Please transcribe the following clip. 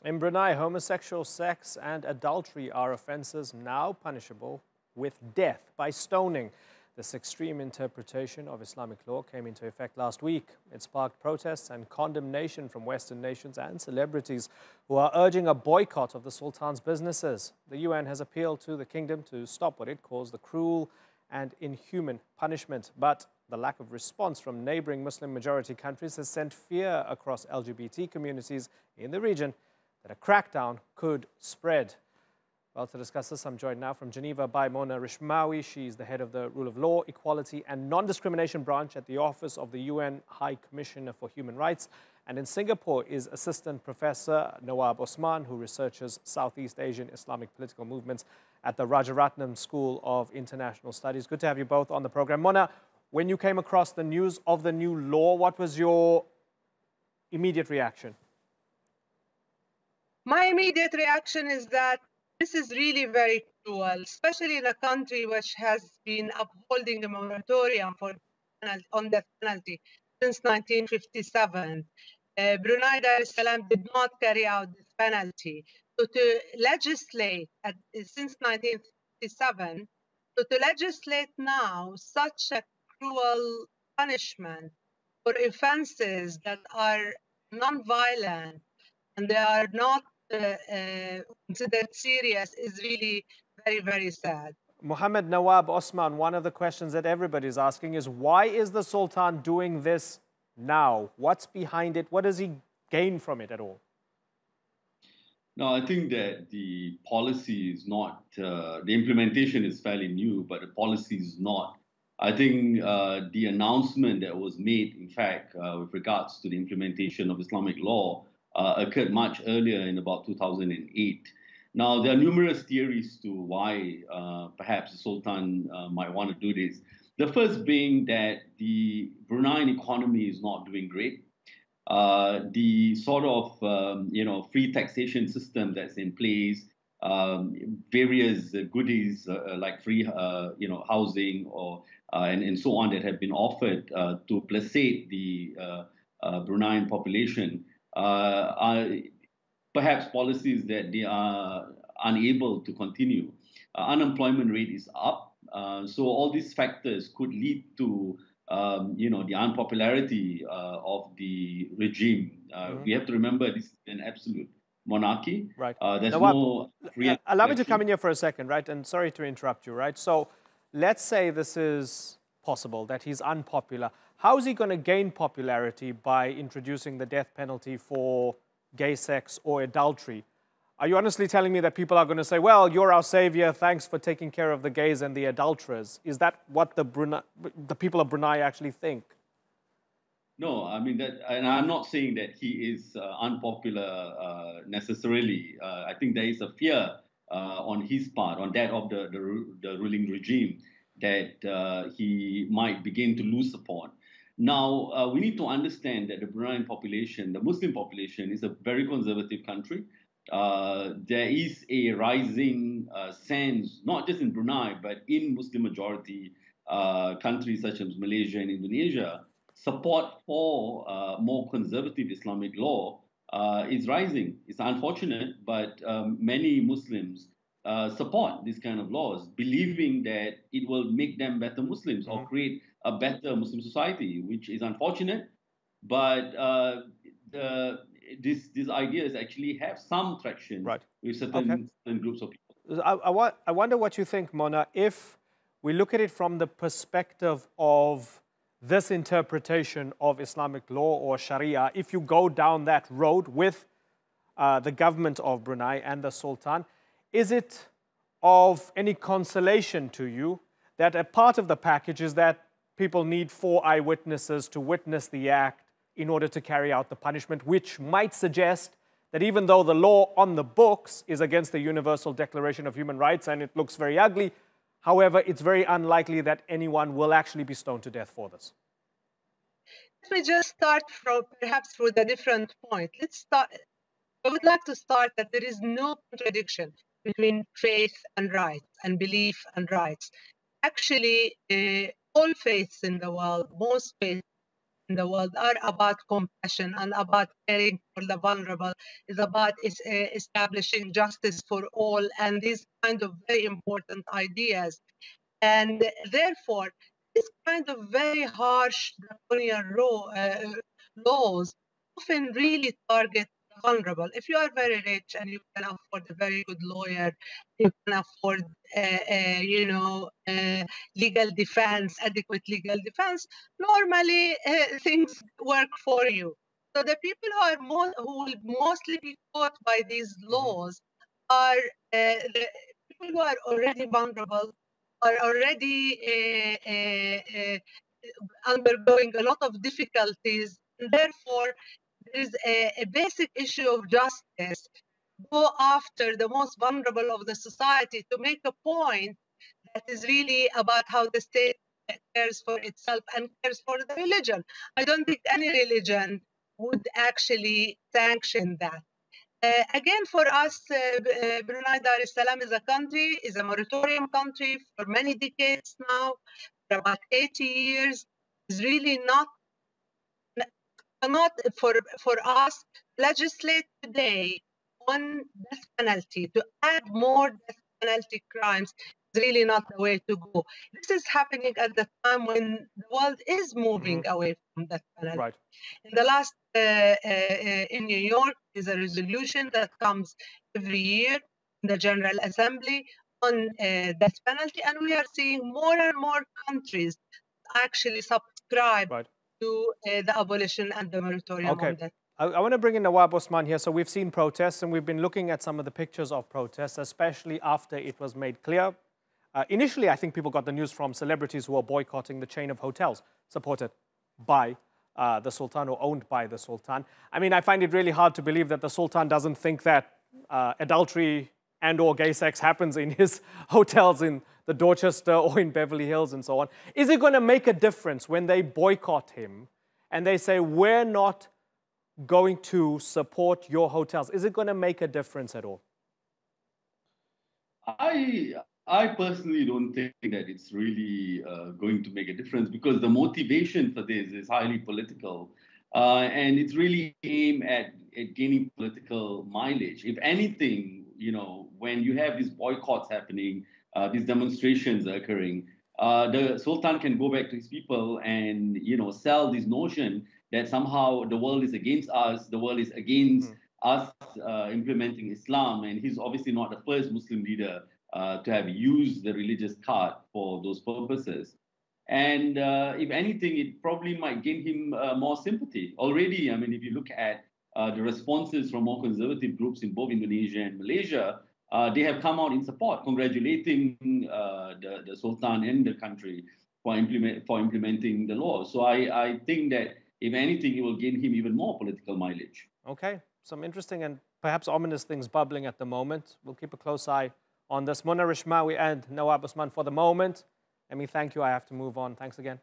In Brunei, homosexual sex and adultery are offences now punishable with death by stoning. This extreme interpretation of Islamic law came into effect last week. It sparked protests and condemnation from Western nations and celebrities who are urging a boycott of the Sultan's businesses. The UN has appealed to the kingdom to stop what it calls the cruel and inhuman punishment. But the lack of response from neighbouring Muslim-majority countries has sent fear across LGBT communities in the region that a crackdown could spread. Well, to discuss this, I'm joined now from Geneva by Mona Rishmawi. She's the head of the Rule of Law, Equality and Non-Discrimination branch at the Office of the UN High Commissioner for Human Rights. And in Singapore is Assistant Professor Nawab Osman, who researches Southeast Asian Islamic political movements at the Rajaratnam School of International Studies. Good to have you both on the program. Mona, when you came across the news of the new law, what was your immediate reaction? My immediate reaction is that this is really very cruel, especially in a country which has been upholding a moratorium on death penalty since 1957. Brunei Dar es Salaam did not carry out this penalty. So to legislate since 1957, so to legislate now such a cruel punishment for offences that are non-violent and they are not considered serious is really very, very sad. Mohammed Nawab Osman, one of the questions that everybody's asking is, why is the Sultan doing this now? What's behind it? What does he gain from it at all? No, I think that the policy is not, the implementation is fairly new, but the policy is not. I think the announcement that was made, in fact, with regards to the implementation of Islamic law occurred much earlier in about 2008. Now, there are numerous theories to why perhaps the Sultan might want to do this. The first being that the Bruneian economy is not doing great. The sort of free taxation system that's in place, various goodies like free housing or and so on that have been offered to placate the Bruneian population are perhaps policies that they are unable to continue. Unemployment rate is up, so all these factors could lead to the unpopularity of the regime. We have to remember this is an absolute monarchy. Right. There's Nawab, no free allow me to come in here for a second, right? And sorry to interrupt you, right? So let's say this is possible, that he's unpopular. How is he going to gain popularity by introducing the death penalty for gay sex or adultery? Are you honestly telling me that people are going to say, well, you're our savior, thanks for taking care of the gays and the adulterers? Is that what the people of Brunei actually think? No, I mean that, and I'm not saying that he is unpopular necessarily. I think there is a fear on his part, on that of the ruling regime, that he might begin to lose support. Now, we need to understand that the Bruneian population, the Muslim population, is a very conservative country. There is a rising sense, not just in Brunei, but in Muslim majority countries such as Malaysia and Indonesia, support for more conservative Islamic law is rising. It's unfortunate, but many Muslims support these kind of laws, believing that it will make them better Muslims or create a better Muslim society, which is unfortunate. But these ideas actually have some traction with certain groups of people. I wonder what you think, Mona, if we look at it from the perspective of this interpretation of Islamic law or Sharia, if you go down that road with the government of Brunei and the Sultan, is it of any consolation to you that a part of the package is that people need 4 eyewitnesses to witness the act in order to carry out the punishment, which might suggest that even though the law on the books is against the Universal Declaration of Human Rights and it looks very ugly, however, it's very unlikely that anyone will actually be stoned to death for this? Let me just start perhaps with a different point. I would like to start that there is no contradiction between faith and rights and belief and rights. Actually, all faiths in the world, most faiths in the world are about compassion and about caring for the vulnerable, is about establishing justice for all, and these kind of very important ideas. And therefore, this kind of very harsh draconian laws often really target the vulnerable. If you are very rich and you can afford a very good lawyer, you can afford, legal defense, adequate legal defense, normally things work for you. So the people who will mostly be caught by these laws are the people who are already vulnerable, are already undergoing a lot of difficulties. And therefore, there is a basic issue of justice. Go after the most vulnerable of the society to make a point that is really about how the state cares for itself and cares for the religion. I don't think any religion would actually sanction that. Again, for us, Brunei Darussalam is a moratorium country for many decades now, for about 80 years. It's really not for us legislate today on death penalty to add more death penalty crimes is really not the way to go. This is happening at the time when the world is moving away from death penalty. Right. In the last, in New York, is a resolution that comes every year in the General Assembly on death penalty, and we are seeing more and more countries actually subscribe to the abolition and the moratorium on death. I want to bring in Nawab Osman here. So we've seen protests, and we've been looking at some of the pictures of protests, especially after it was made clear. Initially, I think people got the news from celebrities who were boycotting the chain of hotels supported by the Sultan or owned by the Sultan. I mean, I find it really hard to believe that the Sultan doesn't think that adultery and or gay sex happens in his hotels in the Dorchester or in Beverly Hills and so on. Is it going to make a difference when they boycott him and they say, we're not going to support your hotels? Is it going to make a difference at all? I personally don't think that it's really going to make a difference, because the motivation for this is highly political, and it's really aimed at gaining political mileage. If anything, when you have these boycotts happening, these demonstrations occurring, the Sultan can go back to his people and sell this notion that somehow the world is against us, the world is against us implementing Islam, and he's obviously not the first Muslim leader to have used the religious card for those purposes. And if anything, it probably might gain him more sympathy. Already, I mean, if you look at the responses from more conservative groups in both Indonesia and Malaysia, they have come out in support, congratulating the Sultan and the country for implementing the law. So I think that, if anything, it will gain him even more political mileage. Okay, some interesting and perhaps ominous things bubbling at the moment. We'll keep a close eye on this. Mona Rishmawi and Nawab Osman for the moment. Let me thank you. I have to move on. Thanks again.